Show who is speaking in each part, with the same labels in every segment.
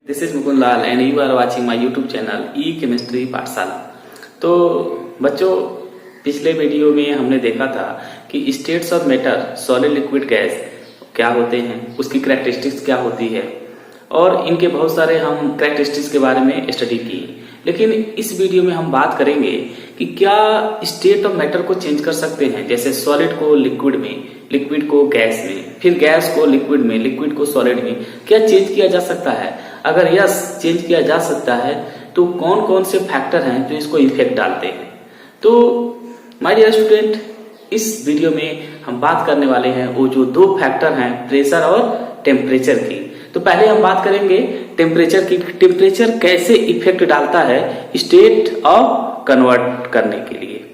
Speaker 1: This is Mukund Lal and you are watching my YouTube channel e chemistry Pathshala. तो बच्चों, पिछले video में हमने देखा था कि states of matter, solid, liquid, gas क्या होते हैं, उसकी कैरेक्टरिस्टिक्स क्या होती है और इनके बहुत सारे हम कैरेक्टरिस्टिक्स के बारे में स्टडी किए। लेकिन इस वीडियो में हम बात करेंगे कि क्या स्टेट ऑफ मैटर को चेंज कर सकते हैं, जैसे सॉलिड को लिक्विड में, लिक्विड को गैस में, फिर गैस को लिक्विड में, लिक्विड को सॉलिड में क्या चेंज किया जा सकता है। अगर यस चेंज किया जा सकता है तो कौन कौन से फैक्टर हैं जो इसको इफेक्ट डालते हैं। तो माय डियर स्टूडेंट, इस वीडियो में हम बात करने वाले हैं वो जो दो फैक्टर हैं, प्रेशर और टेम्परेचर की। तो पहले हम बात करेंगे टेम्परेचर की। टेम्परेचर कैसे इफेक्ट डालता है स्टेट ऑफ कन्वर्ट करने के लिए।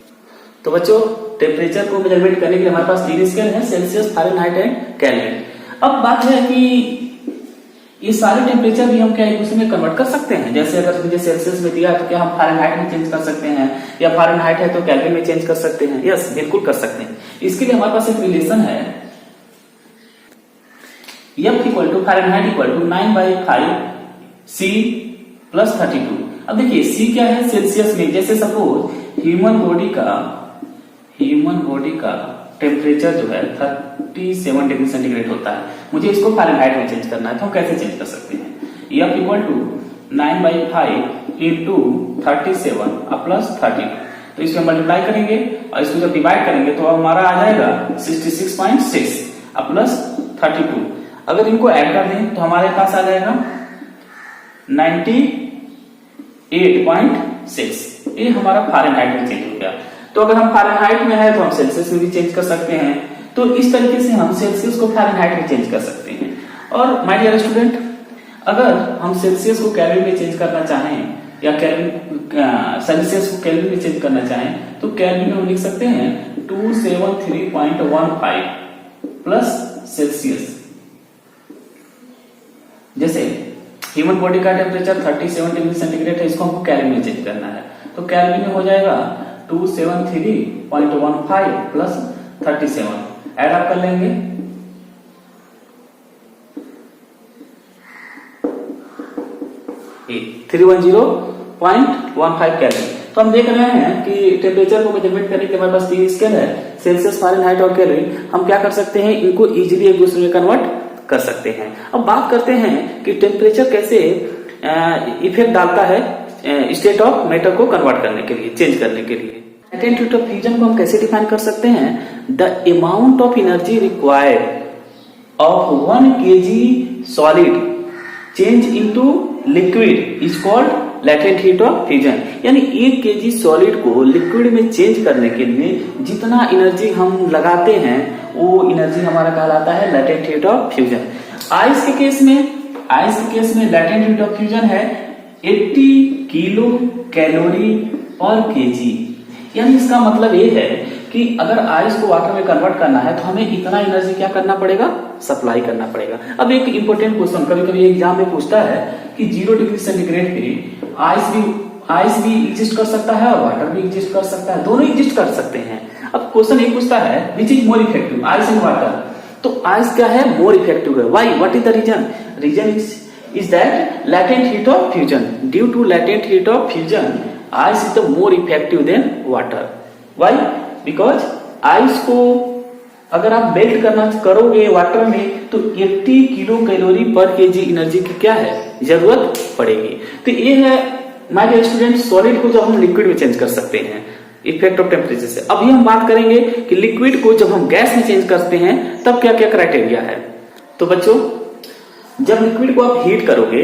Speaker 1: तो बच्चों, टेम्परेचर को मेजरमेंट करने के लिए हमारे पास तीन स्केल है, सेल्सियस, फारेनहाइट एंड केल्विन। अब बात है कि ये सारे टेम्परेचर भी हम क्या एक दूसरे में कन्वर्ट कर सकते हैं। जैसे अगर मुझे सेल्सियस में दिया तो क्या हम फारेनहाइट में चेंज कर सकते हैं, या फारेनहाइट है तो केल्विन में चेंज कर सकते हैं। यस, बिल्कुल कर सकते हैं। इसके लिए हमारे पास एक रिलेशन है, F equal to Fahrenheit equal to 9/5 C plus 32। अब देखिए C क्या है सेल्सियस में। जैसे सपोज ह्यूमन बॉडी का टेम्परेचर जो है 37 डिग्री सेंटीग्रेड होता है, मुझे इसको फारेनहाइट में चेंज करना है तो हम कैसे चेंज कर सकते हैं। F equal to 9/5 into 37 plus 32। तो इसको मल्टीप्लाई करेंगे और इसको जब डिवाइड करेंगे तो हमारा आ जाएगा 66.6 प्लस 32। अगर इनको ऐड कर दें तो हमारे पास आ जाएगा 98.6। ये हमारा फारेनहाइट में चेंज हो गया। तो अगर हम फारेनहाइट में है तो हम सेल्सियस में भी चेंज कर सकते हैं। तो इस तरीके से हम सेल्सियस को फारेनहाइट में चेंज कर सकते हैं। और माय डियर स्टूडेंट, अगर हम सेल्सियस को केल्विन में चेंज करना चाहें या सेल्सियस को केल्विन में चेंज करना चाहें तो केल्विन में हम लिख सकते हैं 273.15 प्लस सेल्सियस। जैसे ह्यूमन बॉडी का टेम्परेचर 37 डिग्री सेंटीग्रेड है, इसको हमको केल्विन में चेंज करना है तो केल्विन में हो जाएगा 273.15 प्लस 37। ऐड अप कर लेंगे, ये 310.15 केल्विन। तो हम देख रहे हैं कि टेम्परेचर को मेजरमेंट करने के हमारे पास तीन स्केल है, सेल्सियस, फारेनहाइट और केल्विन। हम क्या कर सकते हैं, इनको इजीली एक दूसरे में कन्वर्ट कर सकते हैं। अब बात करते हैं कि टेम्परेचर कैसे इफेक्ट डालता है स्टेट ऑफ मैटर को कन्वर्ट करने के लिए, चेंज करने के लिए। लैटेंट हीट ऑफ फ्यूजन को हम कैसे डिफाइन कर सकते हैं, the amount of energy required of 1 kg solid change into liquid is called latent heat of fusion. यानी 1 kg सॉलिड को लिक्विड में चेंज करने के लिए जितना एनर्जी हम लगाते हैं वो एनर्जी हमारा कहलाता है latent heat of fusion. Ice के केस में लैटेंट हीट ऑफ फ्यूजन है 80 किलो कैलोरी पर केजी। यानी इसका मतलब ये है कि अगर आइस को वाटर में कन्वर्ट करना है तो हमें इतना एनर्जी क्या करना पड़ेगा, सप्लाई करना पड़ेगा। अब एक इंपॉर्टेंट क्वेश्चन कभी कभी एग्जाम में पूछता है कि 0 डिग्री सेंटीग्रेड पे आइस भी एग्जिस्ट कर सकता है और वाटर भी एग्जिस्ट कर सकता है, दोनों एग्जिस्ट कर सकते हैं। अब क्वेश्चन एक पूछता है which is more effective, ice and water. तो आइस क्या है, मोर इफेक्टिव है। Why, what is the reason? Reason is that latent heat of fusion. Due to latent heat of fusion, ice is the more effective than water. Why? Because ice को अगर आप melt करना करोगे water में तो 80 kilo calorie per KG energy की क्या है, जरूरत पड़ेगी। तो ये है माय डियर स्टूडेंट, सॉलिड को जब हम लिक्विड में चेंज कर सकते हैं इफेक्ट ऑफ टेम्परेचर से। अभी हम बात करेंगे कि लिक्विड को जब हम गैस में चेंज करते हैं तब क्या क्या क्राइटेरिया है। तो बच्चों, जब लिक्विड को आप हीट करोगे,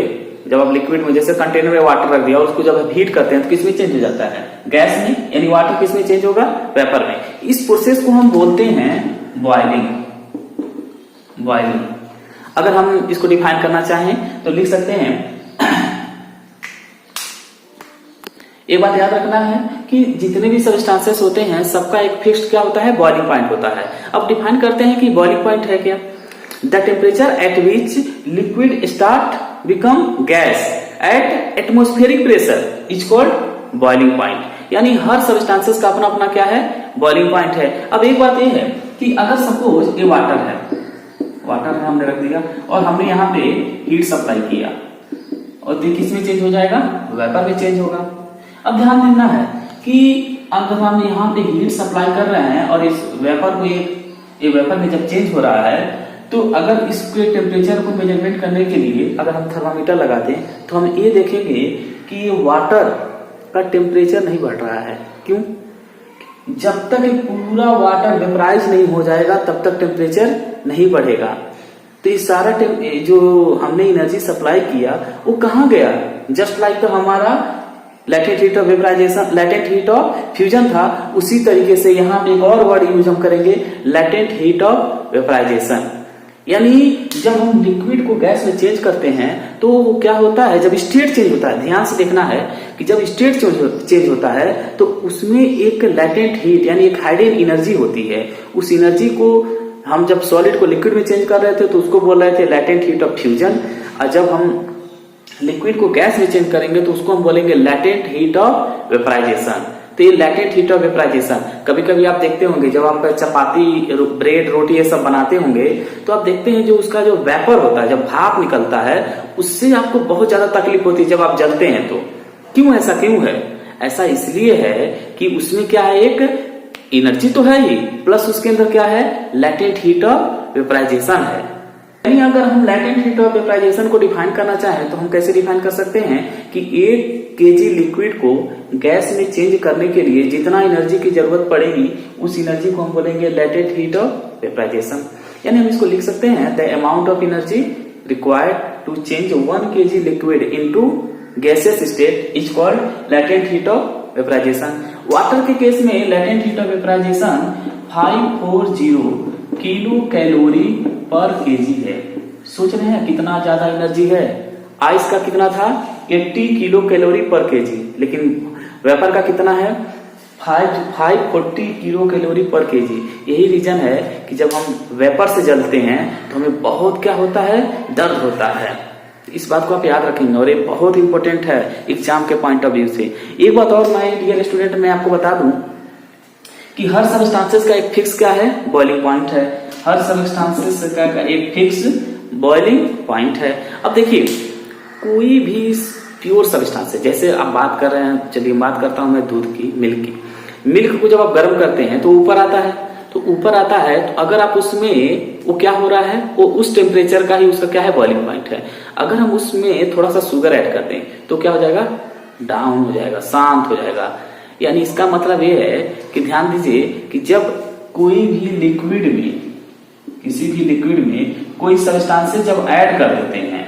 Speaker 1: जब आप लिक्विड में जैसे कंटेनर में वाटर रख दिया और उसको जब आप हीट करते हैं तो किसमें चेंज हो जाता है, गैस में। यानी वाटर किसमें चेंज होगा, वेपर में। इस प्रोसेस को हम बोलते हैं बॉइलिंग। अगर हम इसको डिफाइन करना चाहें तो लिख सकते हैं, एक बात याद रखना है कि जितने भी सब्सटेंसेस होते हैं सबका एक फिक्स्ड क्या होता है, बॉइलिंग पॉइंट होता है। अब डिफाइन करते हैं कि बॉइलिंग पॉइंट है क्या। The temperature at which liquid start become gas at atmospheric pressure is called boiling point. यानी हर सब्सटेंसेस का अपना अपना क्या है, बॉइलिंग पॉइंट है। अब एक बात ये है कि अगर सपोज ये वाटर है हमने रख दिया और हमने यहाँ पे हीट सप्लाई किया और किस में चेंज हो जाएगा, वेपर में चेंज होगा। अब ध्यान देना है कि अगर हम यहाँ पे हीट सप्लाई कर रहे हैं और इस वेपर को ये वेपर में जब चेंज हो रहा है, तो अगर इसके टेम्परेचर को मेजरमेंट करने के लिए अगर हम थर्मामीटर लगाते हैं तो हम ये देखेंगे कि वाटर का टेम्परेचर नहीं बढ़ रहा है। क्यों? जब तक पूरा वाटर वेपराइज नहीं हो जाएगा तब तक टेम्परेचर नहीं बढ़ेगा। तो ये सारा जो हमने एनर्जी सप्लाई किया वो कहाँ गया? जस्ट लाइक तो हमारा latent heat of vaporization, latent heat of fusion था, उसी तरीके से यहाँ पे एक और वर्ड यूज हम करेंगे, लैटेंट हीट ऑफ वेपराइजेशन। यानी जब हम लिक्विड को गैस में चेंज करते हैं तो क्या होता है, जब स्टेट चेंज होता है, ध्यान से देखना है कि जब स्टेट चेंज होता है तो उसमें एक लैटेंट हीट यानी एक हाइडन एनर्जी होती है। उस एनर्जी को हम जब सॉलिड को लिक्विड में चेंज कर रहे थे तो उसको बोल रहे थे लैटेंट हीट ऑफ फ्यूजन, और जब हम लिक्विड को गैस में चेंज करेंगे तो उसको हम बोलेंगे लैटेंट हीट ऑफ वेपराइजेशन। तो ये लैटेंट हीट ऑफ वेपराइजेशन, कभी कभी आप देखते होंगे जब आप चपाती, ब्रेड, रोटी ये सब बनाते होंगे तो आप देखते हैं जो उसका जो वेपर होता है, जब भाप निकलता है, उससे आपको बहुत ज्यादा तकलीफ होती है जब आप जलते हैं। तो क्यों ऐसा क्यों है? ऐसा इसलिए है कि उसमें क्या है, एक एनर्जी तो है ही, प्लस उसके अंदर क्या है, लैटेंट हीट ऑफ वेपराइजेशन है। यानी अगर हम लैटेंट हीट ऑफ वेपराइजेशन को डिफाइन करना चाहें तो हम कैसे डिफाइन कर सकते हैं कि 1 kg लिक्विड को गैस में चेंज करने के लिए जितना एनर्जी की जरूरत पड़ेगी उस एनर्जी को हम बोलेंगे लैटेंट हीट ऑफ वेपराइजेशन। यानी हम इसको लिख सकते हैं the amount of energy required to change 1 kg liquid into gaseous state is called latent heat of vaporization. Water के केस में latent heat of vaporization 540 kilo calorie per kg है। सोच रहे हैं कितना ज्यादा एनर्जी है। आइस का कितना था, 80 किलो कैलोरी पर केजी, लेकिन वेपर का कितना है, 540 किलो कैलोरी पर केजी। यही रीजन है कि जब हम वेपर से जलते हैं तो हमें बहुत क्या होता है, दर्द होता है। इस बात को आप याद रखेंगे और ये बहुत इंपॉर्टेंट है एग्जाम के पॉइंट ऑफ व्यू से। एक बात और मैं डियर स्टूडेंट मैं आपको बता दूं कि हर सबस्टांसेस का एक फिक्स क्या है, बॉइलिंग पॉइंट है। हर सबस्टांसेस का एक फिक्स बॉइलिंग पॉइंट है। अब देखिए कोई भी प्योर सबस्टांस है, जैसे आप बात कर रहे हैं, चलिए बात करता हूं मैं दूध की, मिल्क की। मिल्क को जब आप गर्म करते हैं तो ऊपर आता है, तो ऊपर आता है तो अगर आप उसमें वो क्या हो रहा है, वो उस टेम्परेचर का ही उसका क्या है, बॉइलिंग पॉइंट है। अगर हम उसमें थोड़ा सा शुगर ऐड कर दें तो क्या हो जाएगा, डाउन हो जाएगा, शांत हो जाएगा। यानी इसका मतलब ये है कि ध्यान दीजिए कि जब कोई भी लिक्विड में, किसी भी लिक्विड में कोई सब्सटेंसेस जब ऐड कर देते हैं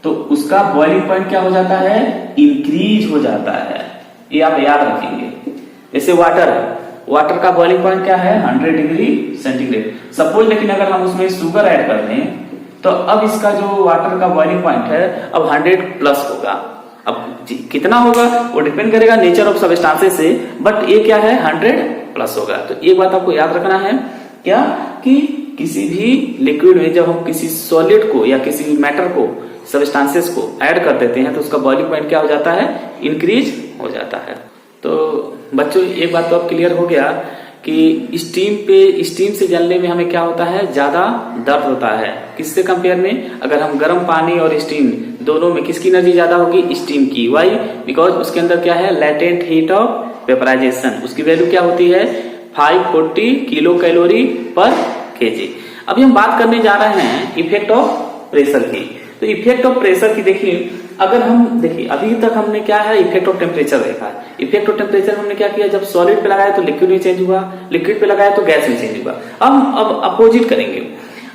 Speaker 1: तो उसका बॉइलिंग पॉइंट क्या हो जाता है, इंक्रीज हो जाता है। ये आप याद रखेंगे। जैसे वाटर है, वाटर का बॉइलिंग पॉइंट क्या है, 100 डिग्री सेंटीग्रेड। सपोज लेकिन अगर हम उसमें शुगर ऐड कर दें तो अब इसका जो वाटर का बॉइलिंग पॉइंट है अब 100 प्लस होगा। अब कितना होगा वो डिपेंड करेगा नेचर ऑफ सबस्टेंसेस से, बट ये क्या है, 100 प्लस होगा। तो एक बात आपको याद रखना है क्या, कि किसी भी लिक्विड में जब हम किसी सॉलिड को या किसी भी मैटर को, सबस्टेंसेस को ऐड कर देते हैं तो उसका बॉइलिंग पॉइंट क्या हो जाता है, इंक्रीज हो जाता है। तो बच्चों एक बात तो अब क्लियर हो गया कि स्टीम से जलने में हमें क्या होता है, ज्यादा दर्द होता है। किससे कंपेयर में, अगर हम गर्म पानी और स्टीम दोनों में किसकी एनर्जी ज्यादा होगी, स्टीम की। वाई, बिकॉज उसके अंदर क्या है, लैटेंट हीट ऑफ वेपराइजेशन। उसकी वैल्यू क्या होती है, 540 किलो कैलोरी पर केजी। अभी हम बात करने जा रहे हैं इफेक्ट ऑफ प्रेशर की। तो इफेक्ट ऑफ प्रेशर की देखिए, अगर हम देखिए अभी तक हमने क्या है, इफेक्ट ऑफ टेम्परेचर देखा है। इफेक्ट ऑफ टेम्परेचर हमने क्या किया, जब सॉलिड पे लगाया तो लिक्विड में चेंज हुआ, लिक्विड पे लगाया तो गैस में चेंज हुआ। अब अपोजिट करेंगे।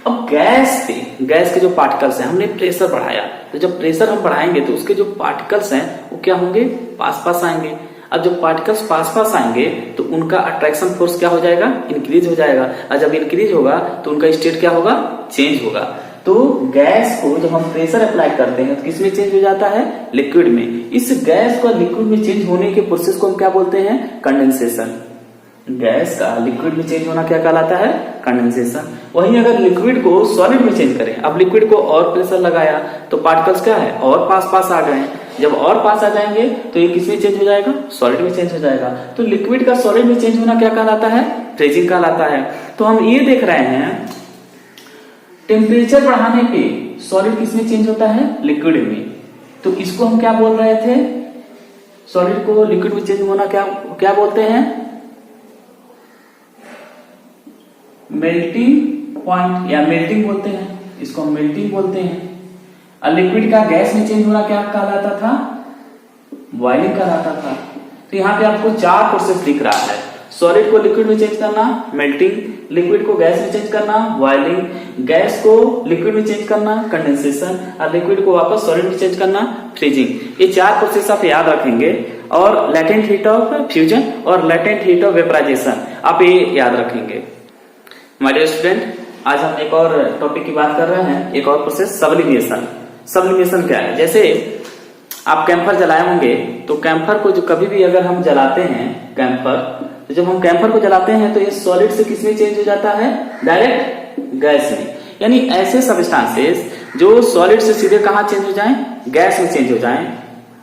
Speaker 1: अब गैस के जो पार्टिकल्स हैं, हमने प्रेशर बढ़ाया, तो जब प्रेशर हम बढ़ाएंगे तो उसके जो पार्टिकल्स हैं वो क्या होंगे, पास पास आएंगे। अब जब पार्टिकल्स पास पास आएंगे तो उनका अट्रैक्शन फोर्स क्या हो जाएगा, इंक्रीज हो जाएगा। और जब इंक्रीज होगा तो उनका स्टेट क्या होगा, चेंज होगा। तो गैस को जब हम प्रेशर अप्लाई करते हैं तो किसमें चेंज हो जाता है, लिक्विड में। इस गैस को लिक्विड में चेंज होने के प्रोसेस को हम क्या बोलते हैं, कंडेंसेशन। गैस का लिक्विड में चेंज होना क्या कहलाता है, कंडेंसेशन। वहीं अगर लिक्विड को सॉलिड में चेंज करें, अब लिक्विड को और प्रेशर लगाया तो पार्टिकल्स क्या है, और पास पास आ गए। जब और पास आ जाएंगे तो ये किसमें चेंज हो जाएगा, सॉलिड में चेंज हो जाएगा। तो लिक्विड का सॉलिड में चेंज होना क्या कहलाता है, फ्रीजिंग कहलाता है। तो हम ये देख रहे हैं टेम्परेचर बढ़ाने पे सॉलिड किसमें चेंज होता है, लिक्विड में। तो इसको हम क्या बोल रहे थे, सॉलिड को लिक्विड में चेंज होना क्या बोलते हैं, मेल्टिंग पॉइंट या मेल्टिंग बोलते हैं, इसको हम मेल्टिंग बोलते हैं। और लिक्विड का गैस में चेंज होना क्या कहलाता था, बॉइलिंग कहलाता था। तो यहाँ पे आपको 4 प्रोसेस दिख रहा है, सॉलिड को लिक्विड में चेंज करना मेल्टिंग, लिक्विड को गैस में चेंज करना बॉइलिंग, गैस को लिक्विड में चेंज करना कंडेंसेशन, और लिक्विड को वापस सॉलिड में चेंज करना फ्रीजिंग। ये 4 प्रोसेस आप याद रखेंगे। और लेटेंट हीट ऑफ फ्यूजन और लेटेंट हीट ऑफ वेपराइजेशन आप ये याद रखेंगे। माय डियर स्टूडेंट, आज हम एक और टॉपिक की बात कर रहे हैं, एक और प्रोसेस सब्लिमेशन। सब्लिमेशन क्या है, जैसे आप कैंपर जलाए होंगे तो कैंपर को जो कभी भी अगर हम जलाते हैं कैंपर, तो जब हम कैंपर को जलाते हैं तो ये सॉलिड से किस में चेंज हो जाता है, डायरेक्ट गैस में। यानी ऐसे सब्सटेंसेस जो सॉलिड से सीधे कहां चेंज हो जाएं, गैस में चेंज हो जाएं।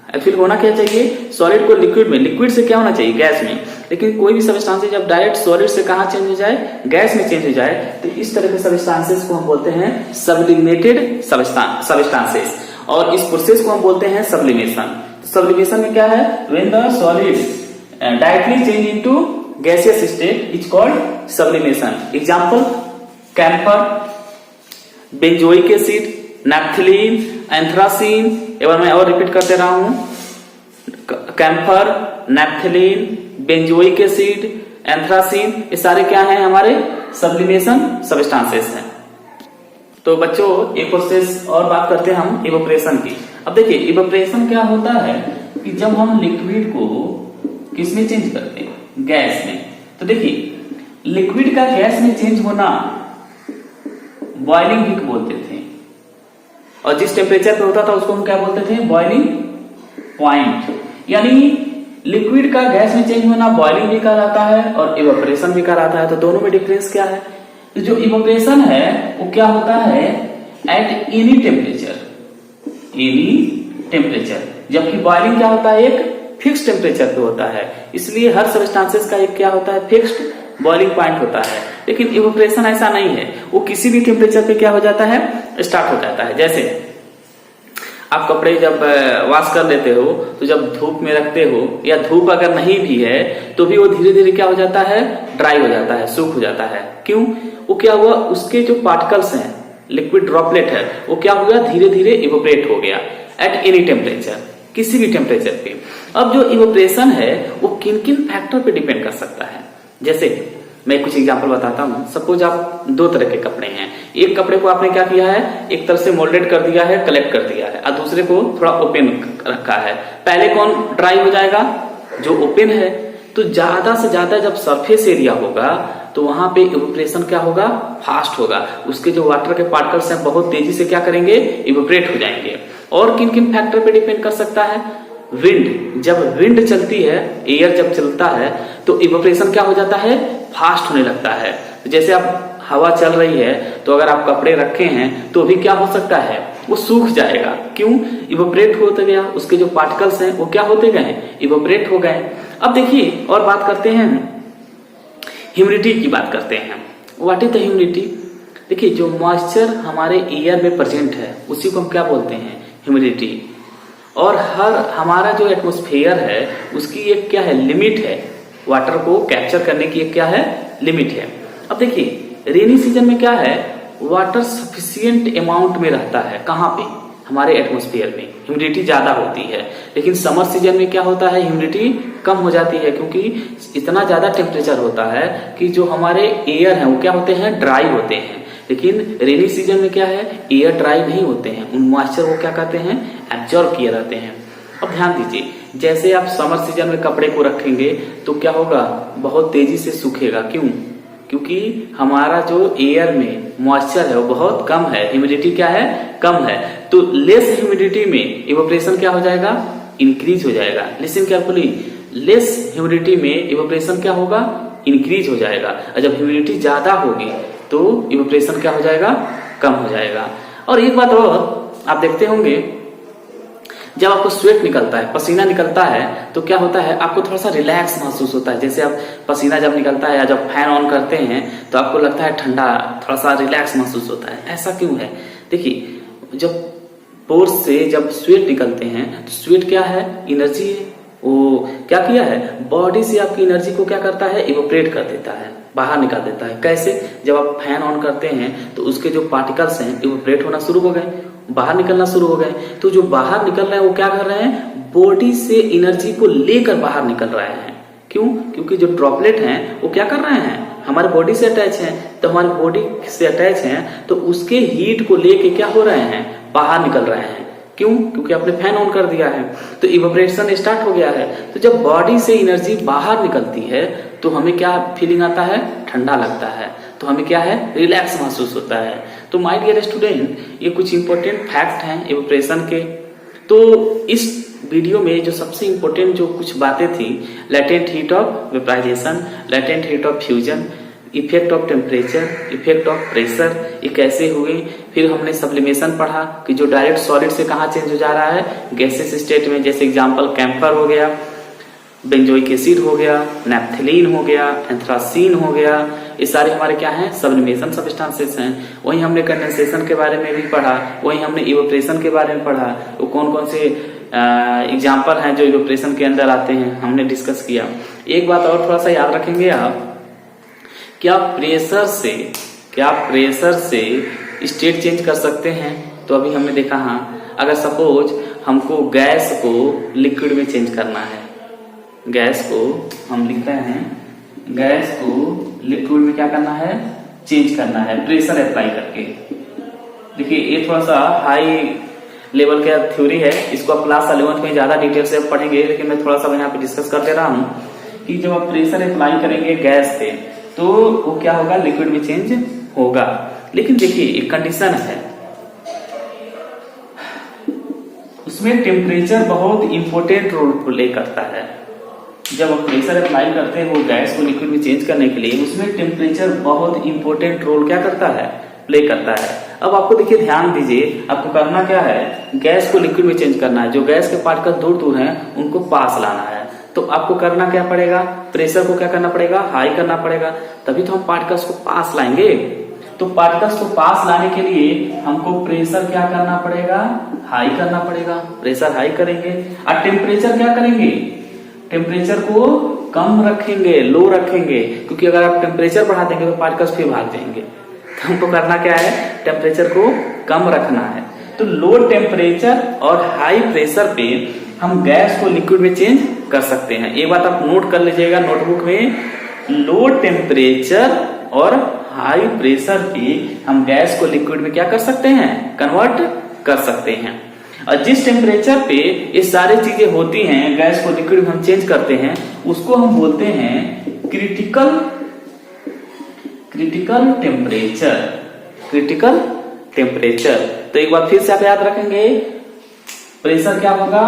Speaker 1: एक्चुअली होना क्या चाहिए, सॉलिड को लिक्विड में, लिक्विड से क्या होना चाहिए, गैस में। लेकिन कोई भी सब्सटेंस जब डायरेक्ट सॉलिड से कहां चेंज हो जाए, गैस में चेंज हो जाए, तो इस तरह के सब्सटेंसेस को हम बोलते हैं सब्लिमेटेड सब्सटेंसेस। और इस प्रोसेस को हम बोलते हैं सब्लिमेशन। सब्लिमेशन में क्या है, when the solid directly change into gaseous state is called sublimation. Example camper, benzoic acid, naphthalene, anthracene. एक बार मैं और रिपीट करते रहा हूं, camper, naphthalene, benzoic acid, anthracene, ये सारे क्या हैं, हमारे सब्लिमेशन सब्सटेंसेस हैं। तो बच्चों एक प्रोसेस और बात करते हैं हम इवेपोरेशन की। अब देखिए इवेपोरेशन क्या होता है कि जब हम लिक्विड को किस में चेंज करते हैं, गैस में। तो देखिए लिक्विड का गैस में चेंज होना बॉइलिंग भी बोलते थे, और जिस टेम्परेचर पे होता था उसको हम क्या बोलते थे, बॉइलिंग पॉइंट। यानी लिक्विड का गैस में चेंज होना बॉइलिंग भी कहलाता है और इवेपोरेशन भी कहलाता है। तो दोनों में डिफरेंस क्या है, तो जो इवेपोरेशन है वो क्या होता है, एट एनी टेम्परेचर, जबकि बॉइलिंग क्या होता है, एक फिक्स टेम्परेचर पे होता है। इसलिए हर सब्सटेंसेस का एक क्या होता है, फिक्स्ड बॉइलिंग पॉइंट होता है। लेकिन इवेपोरेशन ऐसा नहीं है, वो किसी भी टेम्परेचर पे क्या हो जाता है, स्टार्ट हो जाता है। जैसे आप कपड़े जब वॉश कर लेते हो तो जब धूप में रखते हो, या धूप अगर नहीं भी है तो भी वो धीरे धीरे क्या हो जाता है, ड्राई हो जाता है, सूख हो जाता है। क्यों, वो क्या हुआ, उसके जो पार्टिकल्स हैं, लिक्विड ड्रॉपलेट है, वो क्या हो गया, धीरे धीरे इवेपोरेट हो गया एट एनी टेम्परेचर, किसी भी टेम्परेचर पे। अब जो इवेपोरेशन है वो किन किन फैक्टर पे डिपेंड कर सकता है। जैसे मैं कुछ एग्जांपल बताता हूँ। सपोज आप 2 तरह के कपड़े हैं, एक कपड़े को आपने क्या किया है, एक तरह से मोल्डेड कर दिया है, कलेक्ट कर दिया है, और दूसरे को थोड़ा ओपन रखा है। पहले कौन ड्राई हो जाएगा, जो ओपन है। तो ज्यादा से ज्यादा जब सरफेस एरिया होगा तो वहां पे इवेपोरेशन क्या होगा, फास्ट होगा। उसके जो वाटर के पार्टिकल्स हैं बहुत तेजी से क्या करेंगे, इवेपोरेट हो जाएंगे। और किन किन फैक्टर पे डिपेंड कर सकता है, विंड, जब विंड चलती है, एयर जब चलता है तो इवेपोरेशन क्या हो जाता है, फास्ट होने लगता है। जैसे आप हवा चल रही है तो अगर आप कपड़े रखे हैं तो भी क्या हो सकता है, वो सूख जाएगा। क्यों, इवेपोरेट होते गया, उसके जो पार्टिकल्स हैं वो क्या होते गए, इवेपोरेट हो गए। अब देखिए और बात करते हैं, ह्यूमिडिटी की बात करते हैं। व्हाट इज द ह्यूमिडिटी, देखिए जो मॉइस्चर हमारे एयर में प्रेजेंट है उसी को हम क्या बोलते हैं, ह्यूमिडिटी। और हमारा जो एटमॉस्फेयर है उसकी एक क्या है, लिमिट है, वाटर को कैप्चर करने की एक क्या है, लिमिट है। अब देखिए रेनी सीजन में क्या है, वाटर सफिशिएंट अमाउंट में रहता है, कहाँ पे, हमारे एटमॉस्फेयर में ह्यूमिडिटी ज्यादा होती है। लेकिन समर सीजन में क्या होता है, ह्यूमिडिटी कम हो जाती है, क्योंकि इतना ज्यादा टेम्परेचर होता है कि जो हमारे एयर हैं वो क्या होते हैं, ड्राई होते हैं। लेकिन रेनी सीजन में क्या है, एयर ड्राई नहीं होते हैं, उन मॉइस्चर वो क्या कहते हैं, एब्जॉर्ब किए रहते हैं। अब ध्यान दीजिए, जैसे आप समर सीजन में कपड़े को रखेंगे तो क्या होगा, बहुत तेजी से सूखेगा। क्यों, क्योंकि हमारा जो एयर में मॉइस्चर है वो बहुत कम है, ह्यूमिडिटी क्या है, कम है। तो लेस ह्यूमिडिटी में इवेपोरेशन क्या हो जाएगा, इंक्रीज हो जाएगा। लिसन केयरफुली, लेस ह्यूमिडिटी में इवेपोरेशन क्या होगा, इंक्रीज हो जाएगा। और जब ह्यूमिडिटी ज्यादा होगी तो इवेपोरेशन क्या हो जाएगा, कम हो जाएगा। और एक बात और आप देखते होंगे, जब आपको स्वेट निकलता है, पसीना निकलता है, तो क्या होता है, आपको थोड़ा सा रिलैक्स महसूस होता है। जैसे आप पसीना जब निकलता है या जब फैन ऑन करते हैं तो आपको लगता है ठंडा, थोड़ा सा रिलैक्स महसूस होता है। ऐसा क्यों है, देखिए जब पोर्स से जब स्वेट निकलते हैं तो स्वेट क्या है, एनर्जी है। वो क्या किया है, बॉडी से आपकी एनर्जी को क्या करता है, इवोपरेट कर देता है, बाहर निकाल देता है। कैसे, जब आप फैन ऑन करते हैं तो उसके जो पार्टिकल्स हैं इवोपरेट होना शुरू हो गए, बाहर निकलना शुरू हो गए। तो जो बाहर निकल रहे हैं वो क्या कर रहे हैं, बॉडी से एनर्जी को लेकर बाहर निकल रहे हैं। क्यों, क्योंकि जो ड्रॉपलेट हैं वो क्या कर रहे हैं, हमारे बॉडी से अटैच हैं, तो हमारे बॉडी से अटैच हैं तो उसके हीट को लेके क्या हो रहे हैं, बाहर निकल रहे हैं। क्यों, क्योंकि आपने फैन ऑन कर दिया है तो इवेपोरेशन स्टार्ट हो गया है। तो जब बॉडी से एनर्जी बाहर निकलती है तो हमें क्या फीलिंग आता है, ठंडा लगता है, तो हमें क्या है, रिलैक्स महसूस होता है। तो माय डियर स्टूडेंट, ये कुछ इंपॉर्टेंट फैक्ट हैं इवेपोरेशन के। तो इस वीडियो में जो सबसे इंपॉर्टेंट जो कुछ बातें थी, latent heat of vaporization, latent heat of fusion, effect of temperature, effect of pressure, ये कैसे हुए। फिर हमने सब्लिमेशन पढ़ा कि जो डायरेक्ट सॉलिड से कहाँ चेंज हो जा रहा है, गैसेस स्टेट में। जैसे एग्जांपल कैम्फर हो गया, बेंजोइक एसिड हो गया, नैप्थलीन हो गया, एंथ्रासीन हो गया, ये सारे हमारे क्या हैं, सब्लिमेशन सब्सटेंसेस हैं। वहीं हमने कंडेंसेशन के बारे में भी पढ़ा, वहीं हमने इवेपोरेशन के बारे में पढ़ा, वो कौन कौन से एग्जाम्पल हैं जो इवेपोरेशन के अंदर आते हैं, हमने डिस्कस किया। एक बात और थोड़ा सा याद रखेंगे आप, क्या प्रेशर से स्टेट चेंज कर सकते हैं। तो अभी हमने देखा, हाँ, अगर सपोज हमको गैस को लिक्विड में चेंज करना है, गैस को हम लिखते हैं, गैस को लिक्विड में क्या करना है, चेंज करना है प्रेशर अप्लाई करके। देखिए ये थोड़ा सा हाई लेवल का थ्योरी है, इसको आप क्लास 11 में ज्यादा डिटेल से पढ़ेंगे, लेकिन मैं थोड़ा सा यहाँ पे डिस्कस कर दे रहा हूँ कि जब आप प्रेशर अप्लाई करेंगे गैस पे तो वो क्या होगा, लिक्विड में चेंज होगा। लेकिन देखिए एक कंडीशन है, उसमें टेम्परेचर बहुत इंपॉर्टेंट रोल प्ले करता है। जब आप प्रेशर अप्लाई करते हैं वो गैस को लिक्विड में चेंज करने के लिए, उसमें टेम्परेचर बहुत इंपॉर्टेंट रोल क्या करता है, प्ले करता है। अब आपको देखिए, ध्यान दीजिए, आपको करना क्या है, गैस को लिक्विड में चेंज करना है। जो गैस के पार्टिकल दूर दूर हैं उनको पास लाना है, तो आपको करना क्या पड़ेगा, प्रेशर को क्या करना पड़ेगा, हाई करना पड़ेगा, तभी तो हम पार्टिकल्स को पास लाएंगे। तो पार्टिकल्स को पास लाने के लिए हमको प्रेशर क्या करना पड़ेगा, हाई करना पड़ेगा। प्रेशर हाई करेंगे और टेम्परेचर क्या करेंगे, टेम्परेचर को कम रखेंगे, लो रखेंगे, क्योंकि अगर आप टेम्परेचर बढ़ा देंगे तो पार्टिकल्स फिर भाग जाएंगे। तो हमको करना क्या है, टेम्परेचर को कम रखना है। तो लो टेम्परेचर और हाई प्रेशर पे हम गैस को लिक्विड में चेंज कर सकते हैं। ये बात आप नोट कर लीजिएगा नोटबुक में, लो टेम्परेचर और हाई प्रेशर पे हम गैस को लिक्विड में क्या कर सकते हैं, कन्वर्ट कर सकते हैं। और जिस टेम्परेचर पे ये सारी चीजें होती हैं, गैस को लिक्विड में हम चेंज करते हैं, उसको हम बोलते हैं क्रिटिकल टेम्परेचर। तो एक बार फिर से आप याद रखेंगे, प्रेशर क्या होगा,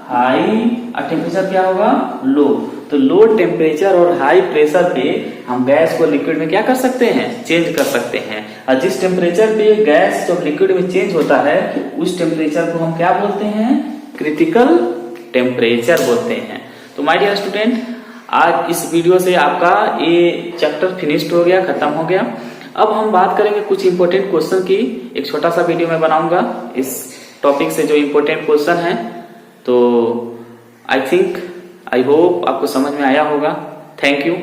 Speaker 1: हाई, और टेम्परेचर क्या होगा, लो। तो लो टेम्परेचर और हाई प्रेशर पे हम गैस को लिक्विड में क्या कर सकते हैं, चेंज कर सकते हैं। और जिस टेम्परेचर पे गैस जब लिक्विड में चेंज होता है उस टेम्परेचर को हम क्या बोलते हैं, क्रिटिकल टेम्परेचर बोलते हैं। तो माय डियर स्टूडेंट, आज इस वीडियो से आपका ये चैप्टर फिनिश्ड हो गया, खत्म हो गया। अब हम बात करेंगे कुछ इंपॉर्टेंट क्वेश्चन की। एक छोटा सा वीडियो मैं बनाऊंगा इस टॉपिक से जो इंपॉर्टेंट क्वेश्चन है। तो आई होप आपको समझ में आया होगा। Thank you.